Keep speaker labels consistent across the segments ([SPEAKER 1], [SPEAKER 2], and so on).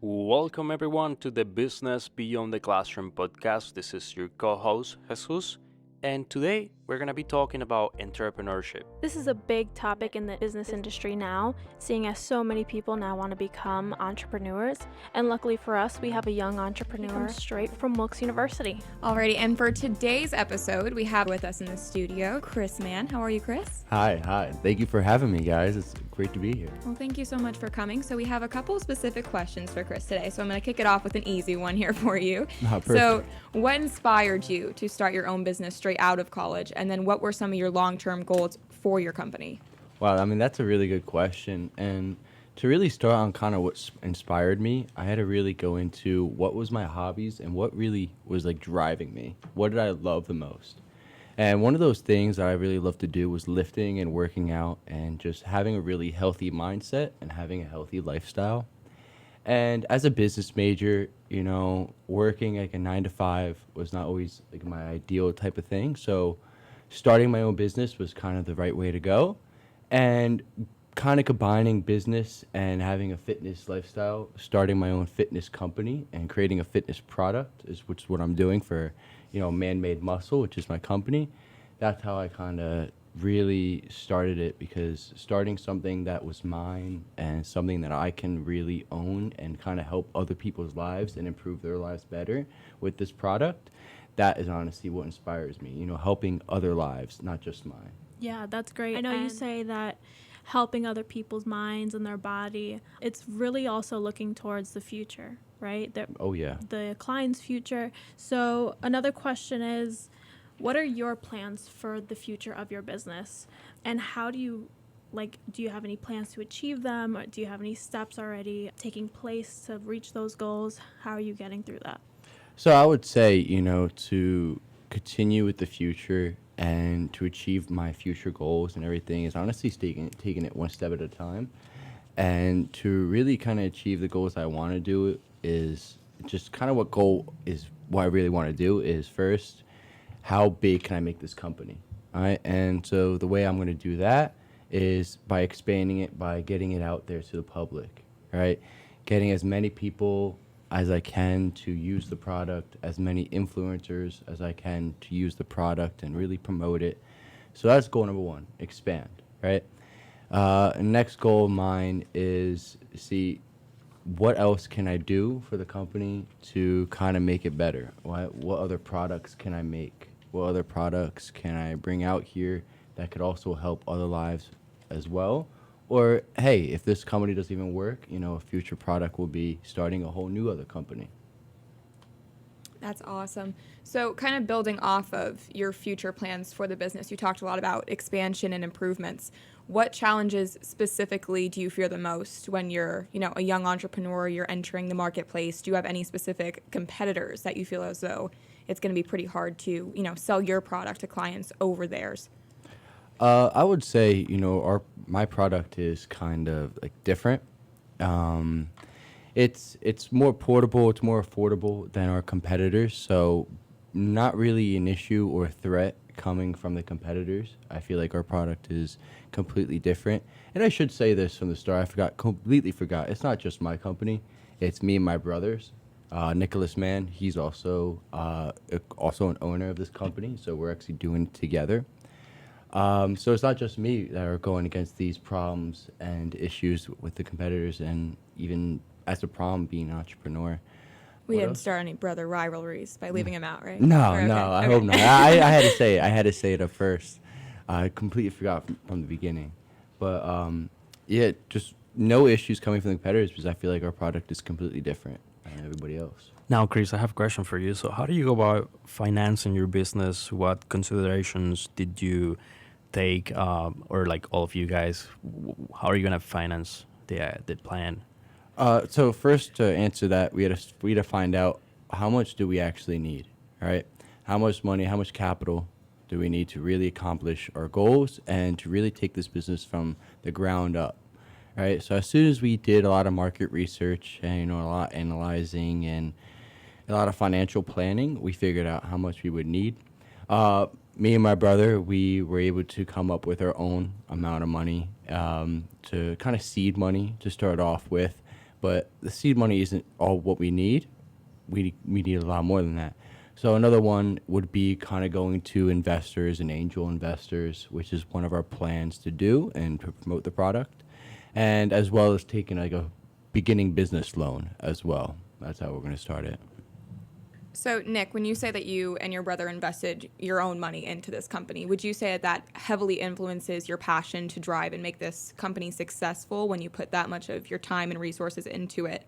[SPEAKER 1] Welcome everyone to the Business Beyond the Classroom podcast. This is your co-host Jesus, and today we're going to be talking about entrepreneurship.
[SPEAKER 2] This is a big topic in the business industry now, seeing as so many people now want to become entrepreneurs. And luckily for us, we have a young entrepreneur straight from Wilkes University.
[SPEAKER 3] Alrighty, and for today's episode, we have with us in the studio Chris Mann. How are you, Chris?
[SPEAKER 4] Hi. Thank you for having me, guys. It's great to be here.
[SPEAKER 3] Well, thank you so much for coming. So we have a couple specific questions for Chris today. So I'm going to kick it off with an easy one here for you. So what inspired you to start your own business straight out of college? And then what were some of your long-term goals for your company?
[SPEAKER 4] Wow, that's a really good question. And to really start on kind of what inspired me, I had to really go into what was my hobbies and what really was like driving me. What did I love the most? And one of those things that I really loved to do was lifting and working out and just having a really healthy mindset and having a healthy lifestyle. And as a business major, working like a 9 to 5 was not always like my ideal type of thing. So starting my own business was kind of the right way to go. And kind of combining business and having a fitness lifestyle, starting my own fitness company and creating a fitness product which is what I'm doing for, ManMade Muscle, which is my company. That's how I kind of really started it, because starting something that was mine and something that I can really own and kind of help other people's lives and improve their lives better with this product, that is honestly what inspires me, helping other lives, not just mine.
[SPEAKER 2] Yeah, that's great. I know you say that helping other people's minds and their body, it's really also looking towards the future, right? The client's future. So another question is, what are your plans for the future of your business? And how do you have any plans to achieve them? Or do you have any steps already taking place to reach those goals? How are you getting through that?
[SPEAKER 4] So I would say, to continue with the future and to achieve my future goals and everything is honestly taking it one step at a time. And to really kind of achieve the goals I want to do is just kind of what I really want to do is first, how big can I make this company? All right. And so the way I'm going to do that is by expanding it, by getting it out there to the public, right? Getting as many people as I can to use the product, as many influencers as I can to use the product and really promote it. So that's goal number one, expand, right? Next goal of mine is see what else can I do for the company to kind of make it better? What other products can I make? What other products can I bring out here that could also help other lives as well? Or, hey, if this company doesn't even work, a future product will be starting a whole new other company.
[SPEAKER 3] That's awesome. So kind of building off of your future plans for the business, you talked a lot about expansion and improvements. What challenges specifically do you fear the most when you're, a young entrepreneur, you're entering the marketplace? Do you have any specific competitors that you feel as though it's going to be pretty hard to, sell your product to clients over theirs?
[SPEAKER 4] I would say, my product is kind of like different. It's more portable, it's more affordable than our competitors, so not really an issue or a threat coming from the competitors. I feel like our product is completely different. And I should say this from the start, completely forgot. It's not just my company, it's me and my brothers. Nicholas Mann, he's also an owner of this company, so we're actually doing it together. So it's not just me that are going against these problems and issues with the competitors, and even as a problem being an entrepreneur.
[SPEAKER 3] We didn't start any brother rivalries by leaving him out, right?
[SPEAKER 4] No, I hope not. I had to say it. I had to say it up first. I completely forgot from the beginning. But just no issues coming from the competitors, because I feel like our product is completely different than everybody else.
[SPEAKER 1] Now, Chris, I have a question for you. So how do you go about financing your business? What considerations did you take, or like all of you guys, how are you going to finance the plan?
[SPEAKER 4] So first, to answer that, we had to find out how much do we actually need, all right? How much money, how much capital do we need to really accomplish our goals and to really take this business from the ground up, right? So as soon as we did a lot of market research and a lot of analyzing and a lot of financial planning, we figured out how much we would need. Me and my brother, we were able to come up with our own amount of money to kind of seed money to start off with. but the seed money isn't all what we need. We need a lot more than that. So another one would be kind of going to investors and angel investors, which is one of our plans to do and to promote the product, and as well as taking like a beginning business loan as well. That's how we're going to start it.
[SPEAKER 3] So, Nick, when you say that you and your brother invested your own money into this company, would you say that that heavily influences your passion to drive and make this company successful when you put that much of your time and resources into it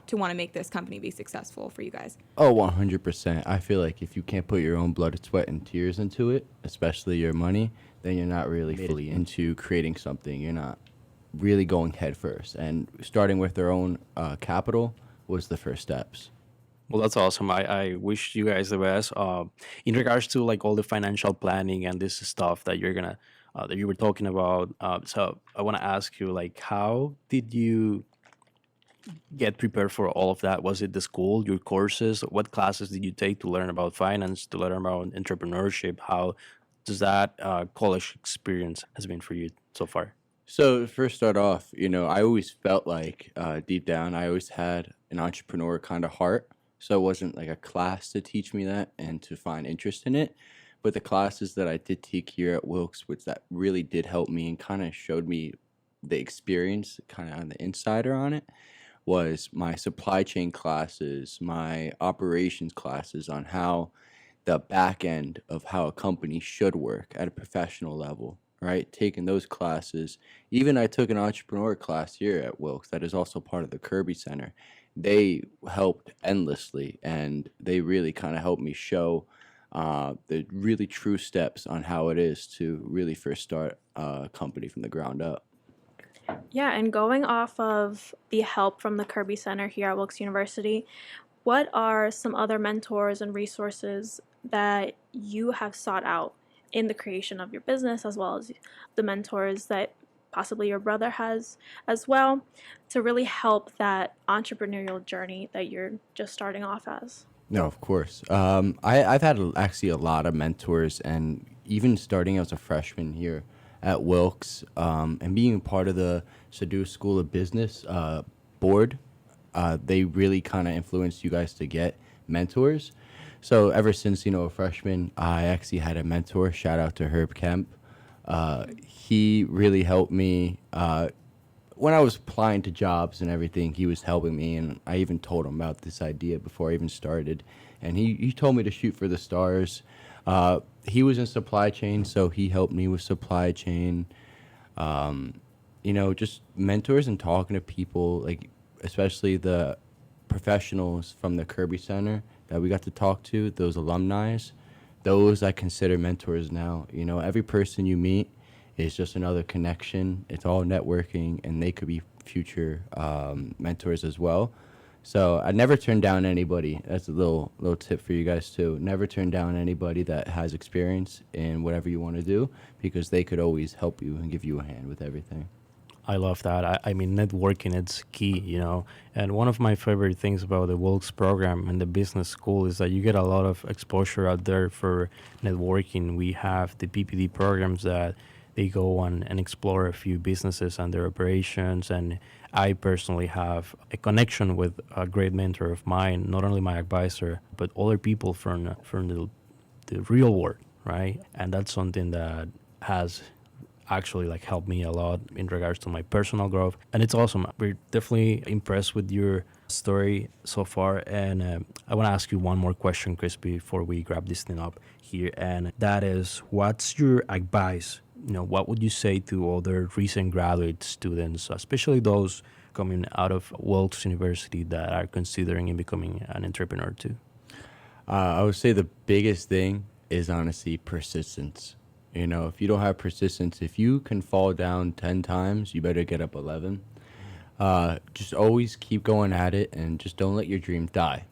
[SPEAKER 3] to want to make this company be successful for you guys?
[SPEAKER 4] Oh, 100%. I feel like if you can't put your own blood, sweat, and tears into it, especially your money, then you're not really fully into creating something. You're not really going head first. And starting with their own capital was the first steps.
[SPEAKER 1] Well, that's awesome. I wish you guys the best. In regards to like all the financial planning and this stuff that you're gonna that you were talking about. So I want to ask you, like, how did you get prepared for all of that? Was it the school, your courses? What classes did you take to learn about finance, to learn about entrepreneurship? How does that college experience has been for you so far?
[SPEAKER 4] So to first start off, I always felt like deep down, I always had an entrepreneur kind of heart. So it wasn't like a class to teach me that and to find interest in it. But the classes that I did take here at Wilkes, which that really did help me and kind of showed me the experience kind of on the insider on it, was my supply chain classes, my operations classes on how the back end of how a company should work at a professional level, right? Taking those classes. Even I took an entrepreneur class here at Wilkes that is also part of the Kirby Center. They helped endlessly, and they really kind of helped me show the really true steps on how it is to really first start a company from the ground up.
[SPEAKER 2] Yeah, and going off of the help from the Kirby Center here at Wilkes University, what are some other mentors and resources that you have sought out in the creation of your business, as well as the mentors that possibly your brother has as well, to really help that entrepreneurial journey that you're just starting off as?
[SPEAKER 4] No, of course. I've had actually a lot of mentors, and even starting as a freshman here at Wilkes, and being part of the Seduce School of Business board, they really kind of influenced you guys to get mentors. So ever since, a freshman, I actually had a mentor. Shout out to Herb Kemp. He really helped me when I was applying to jobs and everything. He was helping me, and I even told him about this idea before I even started. And he told me to shoot for the stars. He was in supply chain, so he helped me with supply chain. Just mentors and talking to people, like especially the professionals from the Kirby Center that we got to talk to, those alumni. Those I consider mentors now. Every person you meet is just another connection. It's all networking, and they could be future mentors as well. So I never turn down anybody. That's a little tip for you guys too. Never turn down anybody that has experience in whatever you want to do, because they could always help you and give you a hand with everything.
[SPEAKER 1] I love that. I mean, networking, it's key, And one of my favorite things about the Wilkes program and the business school is that you get a lot of exposure out there for networking. We have the PPD programs that they go on and explore a few businesses and their operations. And I personally have a connection with a great mentor of mine, not only my advisor, but other people from the real world, right? And that's something that has actually like helped me a lot in regards to my personal growth, and it's awesome. We're definitely impressed with your story so far, and I want to ask you one more question, Chris, before we wrap this thing up here, and that is, what's your advice? What would you say to other recent graduate students, especially those coming out of Wilkes University that are considering in becoming an entrepreneur too?
[SPEAKER 4] I would say the biggest thing is honestly persistence. If you don't have persistence, if you can fall down 10 times, you better get up 11. Just always keep going at it, and just don't let your dream die.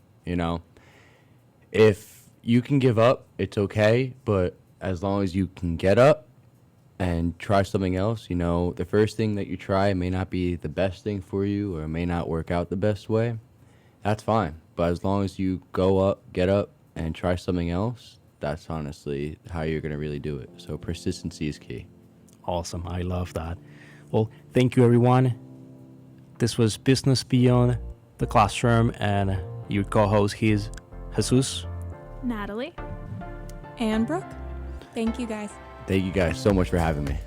[SPEAKER 4] If you can give up, it's okay. But as long as you can get up and try something else, the first thing that you try may not be the best thing for you, or it may not work out the best way. That's fine. But as long as you go up, get up, and try something else, that's honestly how you're going to really do it. So persistency is key.
[SPEAKER 1] Awesome. I love that. Well, thank you, everyone. This was Business Beyond the Classroom, and your co-host is Jesus,
[SPEAKER 2] Natalie,
[SPEAKER 3] and Brooke. Thank you guys.
[SPEAKER 4] Thank you guys so much for having me.